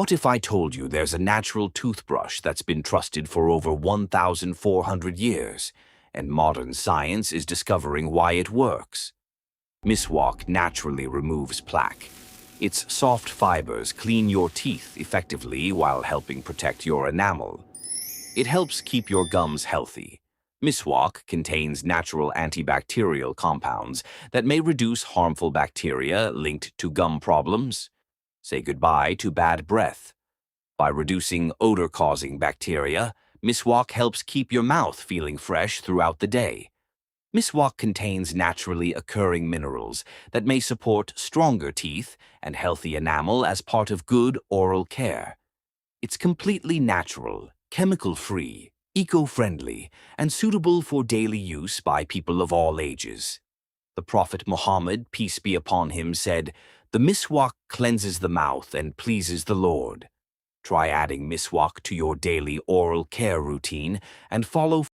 What if I told you there's a natural toothbrush that's been trusted for over 1,400 years, and modern science is discovering why it works? Miswak naturally removes plaque. Its soft fibers clean your teeth effectively while helping protect your enamel. It helps keep your gums healthy. Miswak contains natural antibacterial compounds that may reduce harmful bacteria linked to gum problems. Say goodbye to bad breath. By reducing odor-causing bacteria, Miswak helps keep your mouth feeling fresh throughout the day. Miswak contains naturally occurring minerals that may support stronger teeth and healthy enamel as part of good oral care. It's completely natural, chemical-free, eco-friendly, and suitable for daily use by people of all ages. The Prophet Muhammad, peace be upon him, said, "The miswak cleanses the mouth and pleases the Lord." Try adding miswak to your daily oral care routine and follow